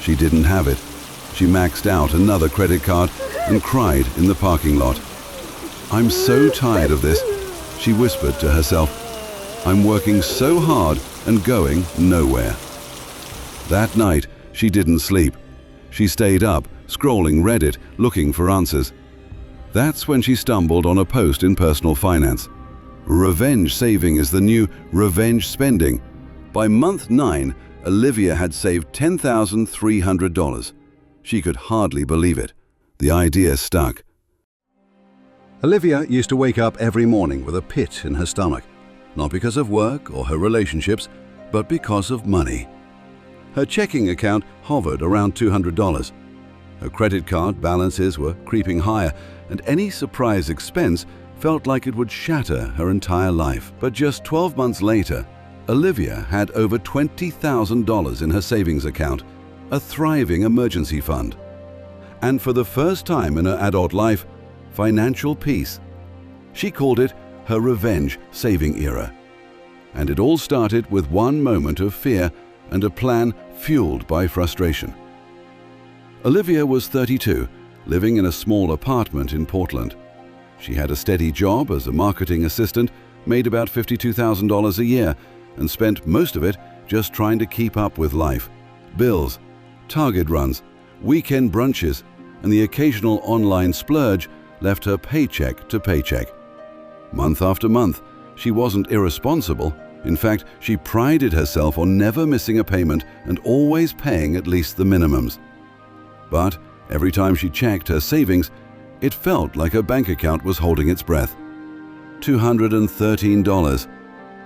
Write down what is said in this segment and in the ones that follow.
She didn't have it. She maxed out another credit card and cried in the parking lot. "I'm so tired of this," she whispered to herself. "I'm working so hard and going nowhere." That night, she didn't sleep. She stayed up, scrolling Reddit, looking for answers. That's when she stumbled on a post in Personal Finance. Revenge saving is the new revenge spending. By month 9, Olivia had saved $10,300. She could hardly believe it. The idea stuck. Olivia used to wake up every morning with a pit in her stomach, not because of work or her relationships, but because of money. Her checking account hovered around $200. Her credit card balances were creeping higher, and any surprise expense felt like it would shatter her entire life. But just 12 months later, Olivia had over $20,000 in her savings account, a thriving emergency fund. And for the first time in her adult life, financial peace. She called it her revenge saving era. And it all started with one moment of fear and a plan fueled by frustration. Olivia was 32, living in a small apartment in Portland. She had a steady job as a marketing assistant, made about $52,000 a year, and spent most of it just trying to keep up with life. Bills, Target runs, weekend brunches, and the occasional online splurge left her paycheck to paycheck. Month after month, she wasn't irresponsible. In fact, she prided herself on never missing a payment and always paying at least the minimums. But every time she checked her savings, it felt like her bank account was holding its breath. $213.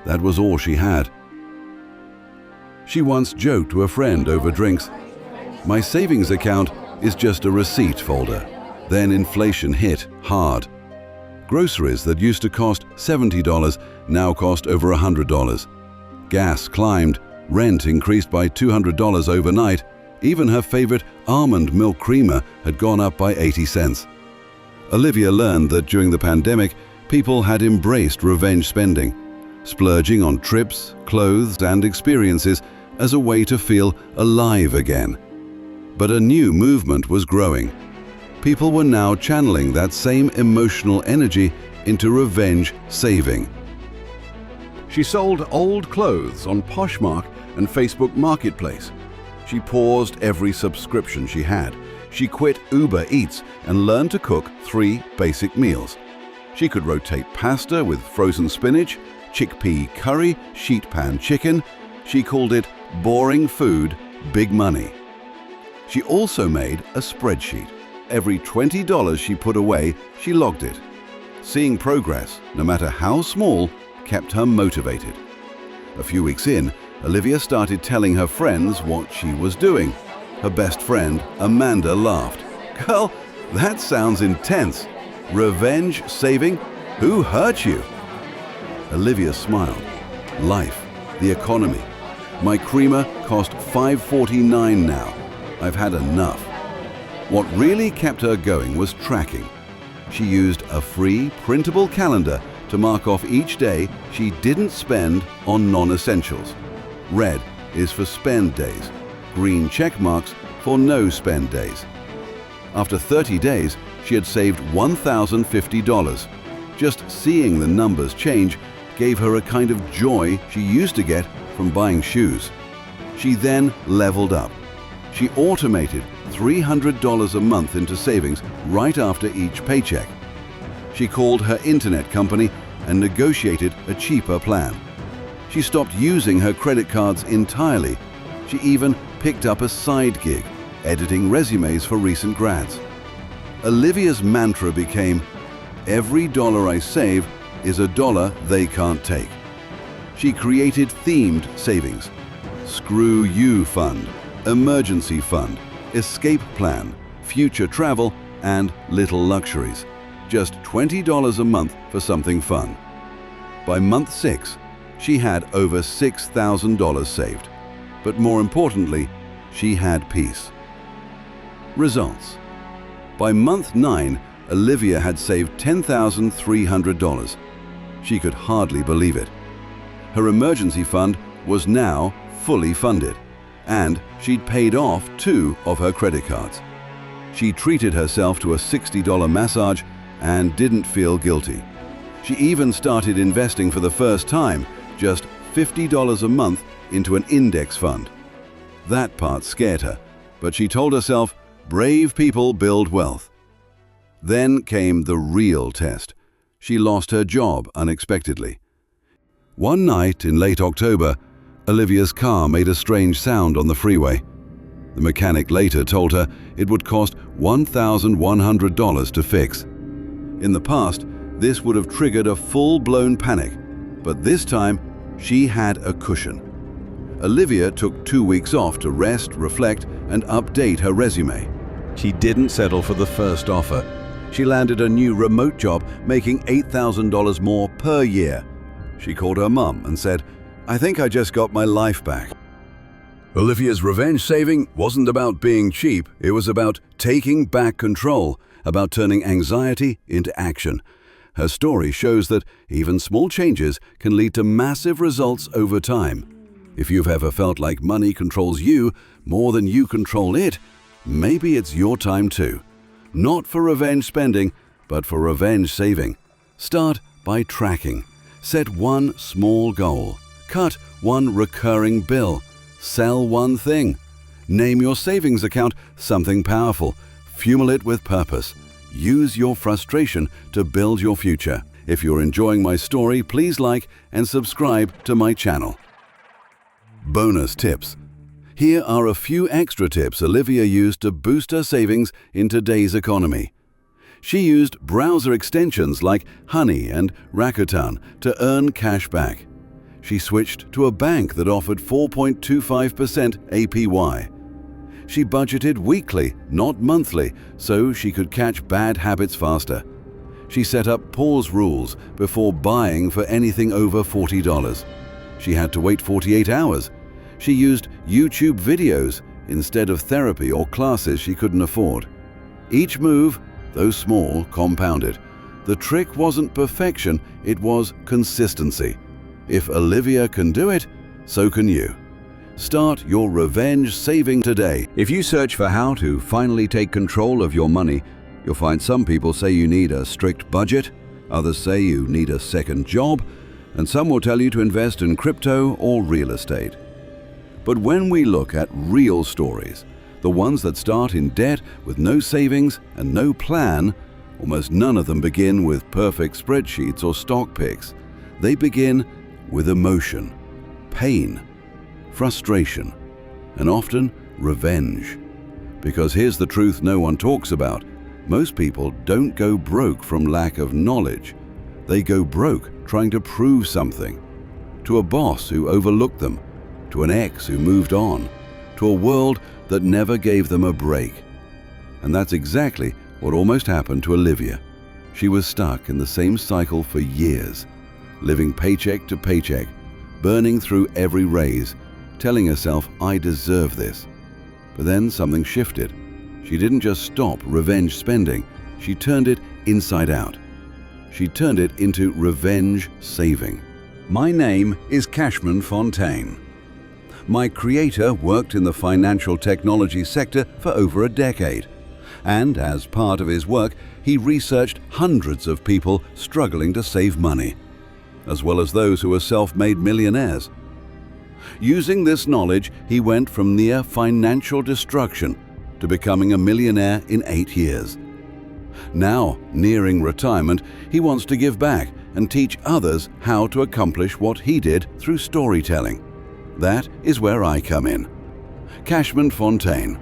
That was all she had. She once joked to a friend over drinks, "My savings account is just a receipt folder." Then inflation hit hard. Groceries that used to cost $70 now cost over $100. Gas climbed, rent increased by $200 overnight. Even her favorite almond milk creamer had gone up by 80 cents. Olivia learned that during the pandemic, people had embraced revenge spending, splurging on trips, clothes, and experiences as a way to feel alive again. But a new movement was growing. People were now channeling that same emotional energy into revenge saving. She sold old clothes on Poshmark and Facebook Marketplace. She paused every subscription she had. She quit Uber Eats and learned to cook 3 basic meals. She could rotate pasta with frozen spinach, chickpea curry, sheet pan chicken. She called it boring food, big money. She also made a spreadsheet. Every $20 she put away, she logged it. Seeing progress, no matter how small, kept her motivated. A few weeks in, Olivia started telling her friends what she was doing. Her best friend, Amanda, laughed. "Girl, that sounds intense. Revenge saving? Who hurt you?" Olivia smiled. "Life, the economy. My creamer cost $5.49 now. I've had enough." What really kept her going was tracking. She used a free printable calendar to mark off each day she didn't spend on non-essentials. Red is for spend days, green check marks for no spend days. After 30 days, she had saved $1,050. Just seeing the numbers change gave her a kind of joy she used to get from buying shoes. She then leveled up. She automated $300 a month into savings right after each paycheck. She called her internet company and negotiated a cheaper plan. She stopped using her credit cards entirely. She even picked up a side gig, editing resumes for recent grads. Olivia's mantra became, "Every dollar I save is a dollar they can't take." She created themed savings: Screw You Fund, Emergency Fund, Escape Plan, Future Travel, and Little Luxuries. Just $20 a month for something fun. By month 6, she had over $6,000 saved. But more importantly, she had peace. Results. By month 9, Olivia had saved $10,300. She could hardly believe it. Her emergency fund was now fully funded, and she'd paid off 2 of her credit cards. She treated herself to a $60 massage and didn't feel guilty. She even started investing for the first time, just $50 a month, into an index fund. That part scared her, but she told herself, brave people build wealth. Then came the real test. She lost her job unexpectedly. One night in late October, Olivia's car made a strange sound on the freeway. The mechanic later told her it would cost $1,100 to fix. In the past, this would have triggered a full-blown panic, but this time she had a cushion. Olivia took 2 weeks off to rest, reflect, and update her resume. She didn't settle for the first offer. She landed a new remote job making $8,000 more per year. She called her mum and said, "I think I just got my life back." Olivia's revenge saving wasn't about being cheap, it was about taking back control, about turning anxiety into action. Her story shows that even small changes can lead to massive results over time. If you've ever felt like money controls you more than you control it, maybe it's your time too. Not for revenge spending, but for revenge saving. Start by tracking. Set one small goal. Cut one recurring bill. Sell one thing. Name your savings account something powerful. Fuel it with purpose. Use your frustration to build your future. If you're enjoying my story, please like and subscribe to my channel. Bonus tips. Here are a few extra tips Olivia used to boost her savings in today's economy. She used browser extensions like Honey and Rakuten to earn cash back. She switched to a bank that offered 4.25% APY. She budgeted weekly, not monthly, so she could catch bad habits faster. She set up pause rules before buying for anything over $40. She had to wait 48 hours. She used YouTube videos instead of therapy or classes she couldn't afford. Each move, though small, compounded. The trick wasn't perfection, it was consistency. If Olivia can do it, so can you. Start your revenge saving today. If you search for how to finally take control of your money, you'll find some people say you need a strict budget, others say you need a second job, and some will tell you to invest in crypto or real estate. But when we look at real stories, the ones that start in debt with no savings and no plan, almost none of them begin with perfect spreadsheets or stock picks. They begin with emotion, pain, frustration, and often revenge. Because here's the truth no one talks about. Most people don't go broke from lack of knowledge. They go broke trying to prove something. To a boss who overlooked them, to an ex who moved on, to a world that never gave them a break. And that's exactly what almost happened to Olivia. She was stuck in the same cycle for years, living paycheck to paycheck, burning through every raise, telling herself, "I deserve this." But then something shifted. She didn't just stop revenge spending, she turned it inside out. She turned it into revenge saving. My name is Cashmond Fontaine. My creator worked in the financial technology sector for over a decade. And as part of his work, he researched hundreds of people struggling to save money, as well as those who were self-made millionaires. Using this knowledge, he went from near financial destruction to becoming a millionaire in 8 years. Now, nearing retirement, he wants to give back and teach others how to accomplish what he did through storytelling. That is where I come in. Cashmond Fontaine.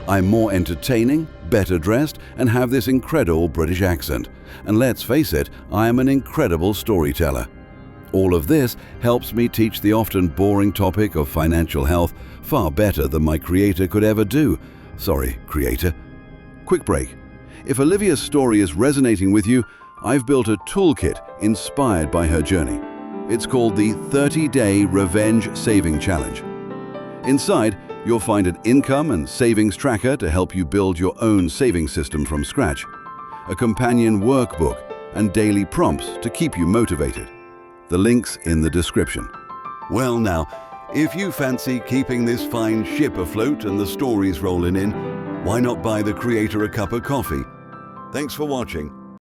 I'm more entertaining, better dressed, and have this incredible British accent. And let's face it, I am an incredible storyteller. All of this helps me teach the often boring topic of financial health far better than my creator could ever do. Sorry, creator. Quick break. If Olivia's story is resonating with you, I've built a toolkit inspired by her journey. It's called the 30-Day Revenge Saving Challenge. Inside, you'll find an income and savings tracker to help you build your own saving system from scratch, a companion workbook, and daily prompts to keep you motivated. The link's in the description. Well now, If you fancy keeping this fine ship afloat and the stories rolling in, why not buy the creator a cup of coffee? Thanks for watching.